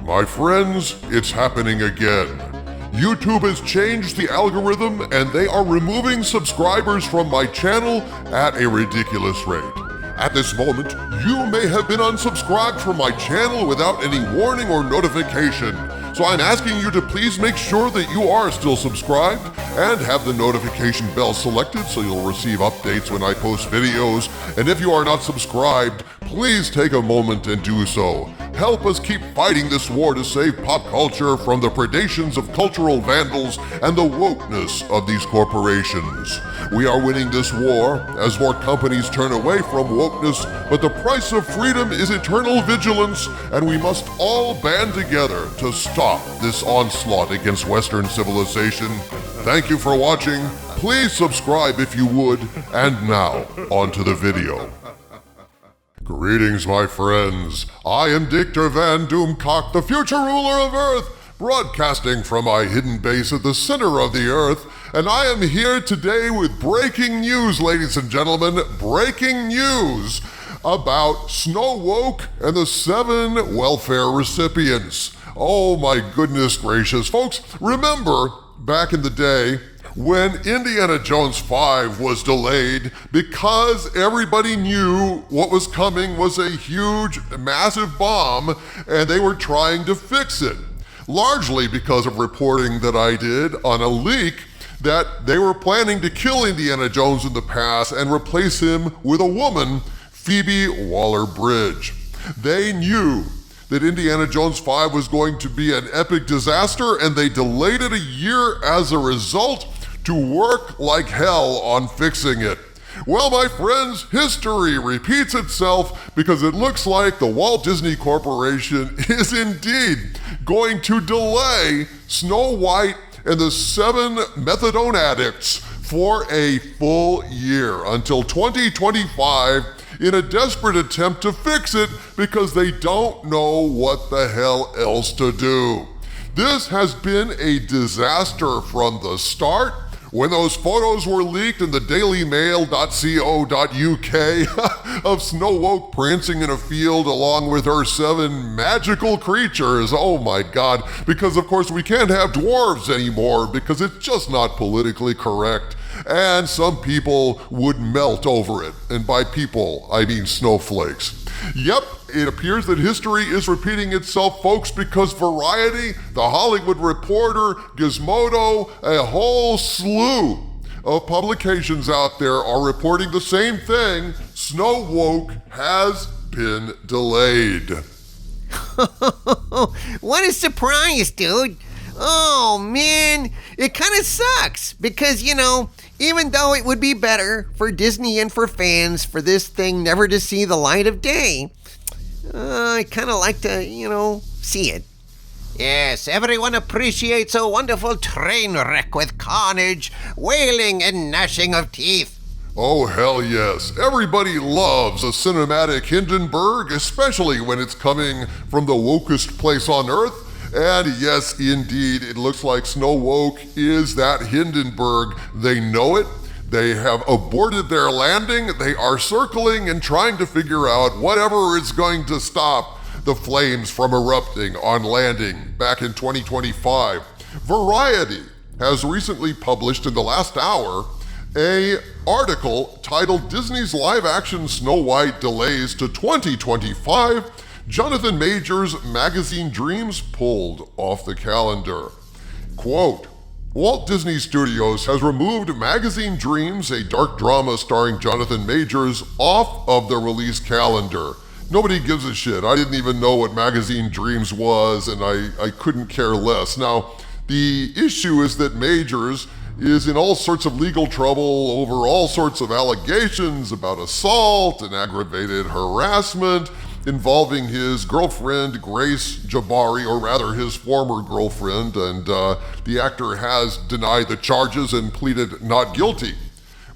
My friends, it's happening again. YouTube has changed the algorithm and they are removing subscribers from my channel at a ridiculous rate. At this moment, you may have been unsubscribed from my channel without any warning or notification. So I'm asking you to please make sure that you are still subscribed and have the notification bell selected so you'll receive updates when I post videos. And if you are not subscribed, please take a moment and do so. Help us keep fighting this war to save pop culture from the predations of cultural vandals and the wokeness of these corporations. We are winning this war as more companies turn away from wokeness, but the price of freedom is eternal vigilance, and we must all band together to stop this onslaught against Western civilization. Thank you for watching. Please subscribe if you would. And now, on to the video. Greetings, my friends. I am Dictor Van Doomcock, the future ruler of Earth, broadcasting from my hidden base at the center of the Earth, and I am here today with breaking news, ladies and gentlemen, breaking news about Snow Woke and the 7 welfare recipients. Oh my goodness gracious. Folks, remember back in the day when Indiana Jones 5 was delayed because everybody knew what was coming was a huge, massive bomb, and they were trying to fix it. Largely because of reporting that I did on a leak that they were planning to kill Indiana Jones in the past and replace him with a woman, Phoebe Waller-Bridge. They knew that Indiana Jones 5 was going to be an epic disaster, and they delayed it a year as a result to work like hell on fixing it. Well, my friends, history repeats itself because it looks like the Walt Disney Corporation is indeed going to delay Snow White and the 7 methadone addicts for a full year until 2025 in a desperate attempt to fix it because they don't know what the hell else to do. This has been a disaster from the start. When those photos were leaked in the dailymail.co.uk of Snow Woke prancing in a field along with her 7 magical creatures, oh my God, because of course we can't have dwarves anymore because it's just not politically correct. And some people would melt over it. And by people, I mean snowflakes. Yep, it appears that history is repeating itself, folks, because Variety, The Hollywood Reporter, Gizmodo, a whole slew of publications out there are reporting the same thing. Snow Woke has been delayed. What a surprise, dude. Oh, man, it kind of sucks because, even though it would be better for Disney and for fans for this thing never to see the light of day, I kind of like to, see it. Yes, everyone appreciates a wonderful train wreck with carnage, wailing, and gnashing of teeth. Oh, hell yes. Everybody loves a cinematic Hindenberg, especially when it's coming from the wokest place on Earth. And yes, indeed, it looks like Snow Woke is that Hindenburg. They know it. They have aborted their landing. They are circling and trying to figure out whatever is going to stop the flames from erupting on landing back in 2025. Variety has recently published in the last hour an article titled Disney's live-action Snow White delays to 2025. Jonathan Majors' magazine dreams pulled off the calendar. Quote, Walt Disney Studios has removed Magazine Dreams, a dark drama starring Jonathan Majors, off of the release calendar. Nobody gives a shit. I didn't even know what Magazine Dreams was, and I couldn't care less. Now, the issue is that Majors is in all sorts of legal trouble over all sorts of allegations about assault and aggravated harassment involving his girlfriend, Grace Jabari, or rather his former girlfriend, and the actor has denied the charges and pleaded not guilty.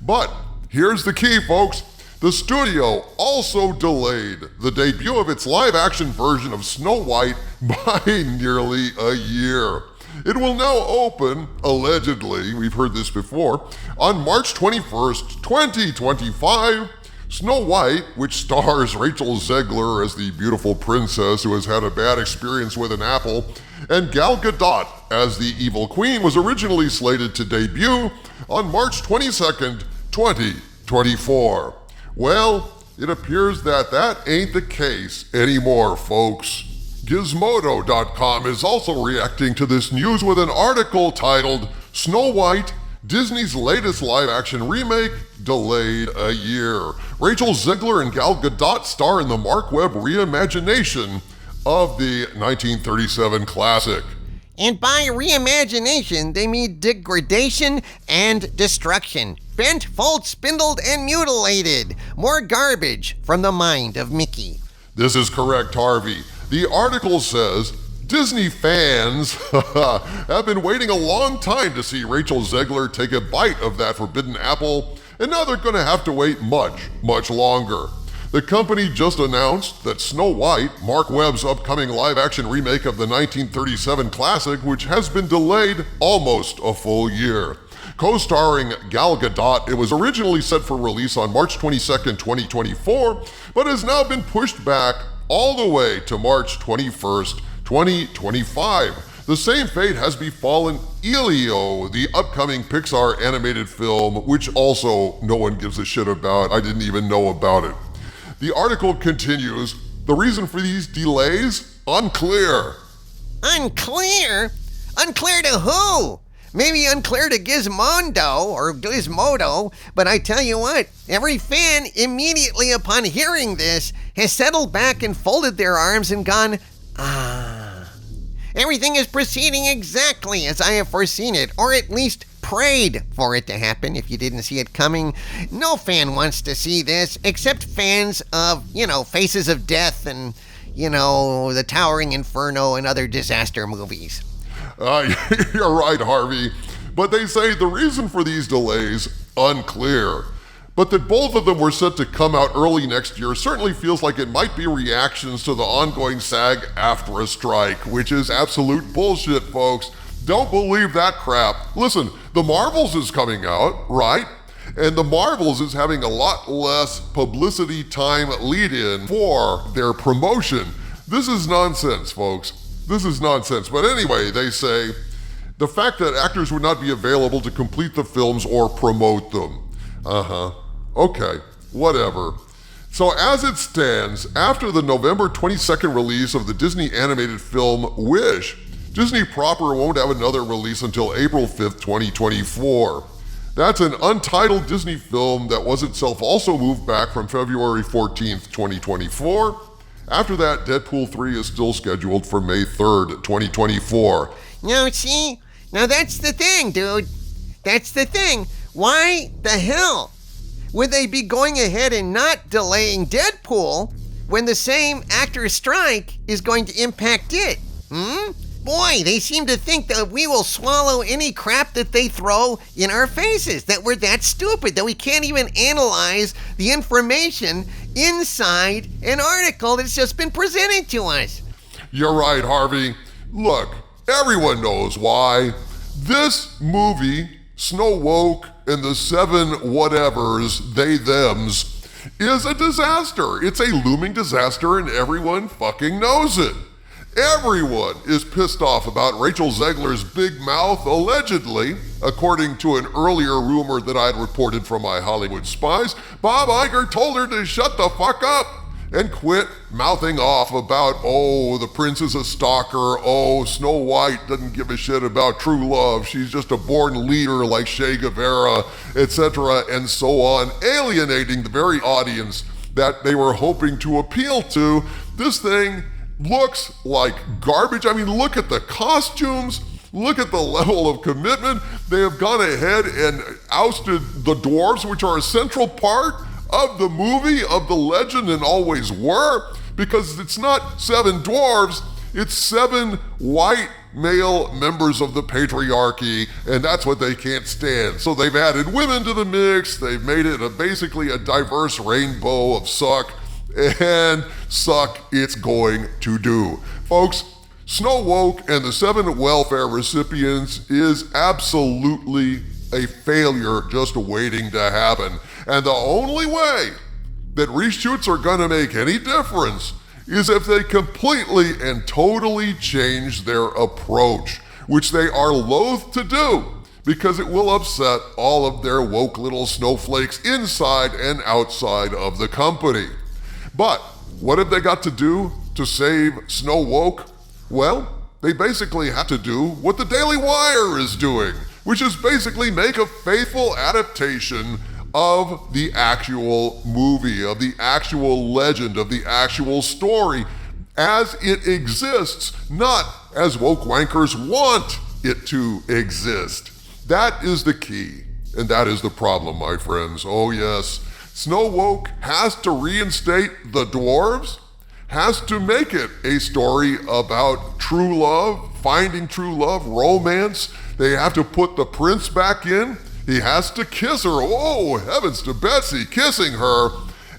But here's the key, folks. The studio also delayed the debut of its live-action version of Snow White by nearly a year. It will now open, allegedly, we've heard this before, on March 21st, 2025, Snow White, which stars Rachel Zegler as the beautiful princess who has had a bad experience with an apple, and Gal Gadot as the evil queen, was originally slated to debut on March 22nd, 2024. Well, it appears that ain't the case anymore, folks. Gizmodo.com is also reacting to this news with an article titled Snow White, Disney's latest live-action remake, delayed a year. Rachel Zegler and Gal Gadot star in the Mark Webb reimagination of the 1937 classic. And by reimagination, they mean degradation and destruction. Bent, folded, spindled, and mutilated. More garbage from the mind of Mickey. This is correct, Harvey. The article says, Disney fans have been waiting a long time to see Rachel Zegler take a bite of that forbidden apple, and now they're going to have to wait much, much longer. The company just announced that Snow White, Mark Webb's upcoming live-action remake of the 1937 classic, which has been delayed almost a full year. Co-starring Gal Gadot, it was originally set for release on March 22nd, 2024, but has now been pushed back all the way to March 21st, 2025. The same fate has befallen Elio, the upcoming Pixar animated film, which also no one gives a shit about. I didn't even know about it. The article continues, the reason for these delays? Unclear. Unclear? Unclear to who? Maybe unclear to Gizmodo, but I tell you what, every fan immediately upon hearing this has settled back and folded their arms and gone, Everything is proceeding exactly as I have foreseen it, or at least prayed for it to happen if you didn't see it coming. No fan wants to see this, except fans of, Faces of Death and, The Towering Inferno and other disaster movies. You're right, Harvey. But they say the reason for these delays, unclear. But that both of them were set to come out early next year certainly feels like it might be reactions to the ongoing SAG-AFTRA strike, which is absolute bullshit, folks. Don't believe that crap. Listen, The Marvels is coming out, right? And The Marvels is having a lot less publicity time lead-in for their promotion. This is nonsense, folks. This is nonsense. But anyway, they say the fact that actors would not be available to complete the films or promote them. Okay, whatever. So as it stands, after the November 22nd release of the Disney animated film Wish, Disney proper won't have another release until April 5th, 2024. That's an untitled Disney film that was itself also moved back from February 14th, 2024. After that, Deadpool 3 is still scheduled for May 3rd, 2024. Now that's the thing, dude. That's the thing. Why the hell would they be going ahead and not delaying Deadpool when the same actor strike is going to impact it? Boy, they seem to think that we will swallow any crap that they throw in our faces, that we're that stupid, that we can't even analyze the information inside an article that's just been presented to us. You're right, Harvey. Look, everyone knows why. This movie, Snow Woke and the Seven Whatevers, they, thems, is a disaster. It's a looming disaster and everyone fucking knows it. Everyone is pissed off about Rachel Zegler's big mouth, allegedly. According to an earlier rumor that I had reported from my Hollywood spies, Bob Iger told her to shut the fuck up and quit mouthing off about, the prince is a stalker, Snow White doesn't give a shit about true love, she's just a born leader like Che Guevara, etc., and so on, alienating the very audience that they were hoping to appeal to. This thing looks like garbage. I mean, look at the costumes, look at the level of commitment. They have gone ahead and ousted the dwarves, which are a central part of the movie, of the legend, and always were, because it's not 7 dwarves, it's 7 white male members of the patriarchy, and that's what they can't stand. So they've added women to the mix, they've made it basically a diverse rainbow of suck, and suck it's going to do. Folks, Snow Woke and the 7 welfare recipients is absolutely a failure just waiting to happen. And the only way that reshoots are gonna make any difference is if they completely and totally change their approach, which they are loath to do because it will upset all of their woke little snowflakes inside and outside of the company. But what have they got to do to save Snow Woke? Well, they basically have to do what the Daily Wire is doing, which is basically make a faithful adaptation of the actual movie, of the actual legend, of the actual story as it exists, not as woke wankers want it to exist. That is the key, and that is the problem, my friends. Oh yes, Snow Woke has to reinstate the dwarves, has to make it a story about true love, finding true love, romance. They have to put the prince back in. He has to kiss her. Oh, heavens to Betsy, kissing her.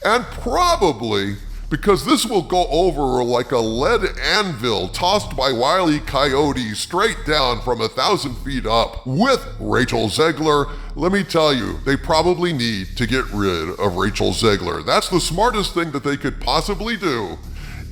And probably, because this will go over like a lead anvil tossed by Wile E. Coyote straight down from 1,000 feet up with Rachel Zegler, let me tell you, they probably need to get rid of Rachel Zegler. That's the smartest thing that they could possibly do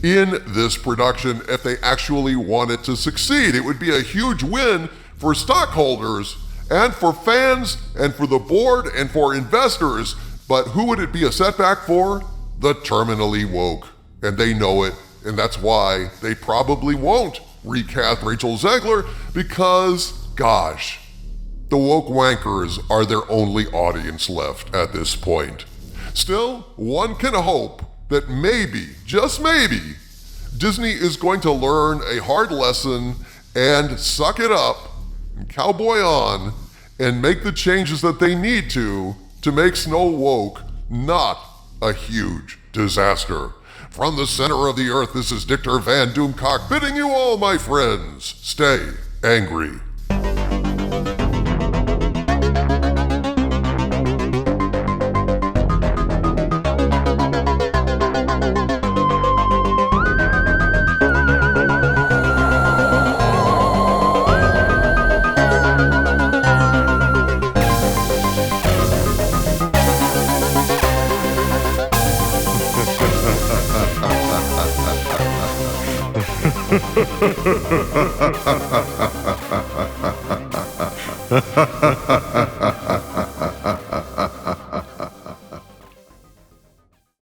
in this production if they actually want it to succeed. It would be a huge win for stockholders and for fans and for the board and for investors. But who would it be a setback for? The terminally woke. And they know it. And that's why they probably won't recast Rachel Zegler, because, gosh, the woke wankers are their only audience left at this point. Still, one can hope that maybe, just maybe, Disney is going to learn a hard lesson and suck it up and cowboy on and make the changes that they need to make Snow Woke not a huge disaster. From the center of the earth, this is Dictor Van Doomcock bidding you all, my friends, stay angry. Ha ha ha ha ha ha ha ha ha ha ha ha ha ha ha ha ha ha ha ha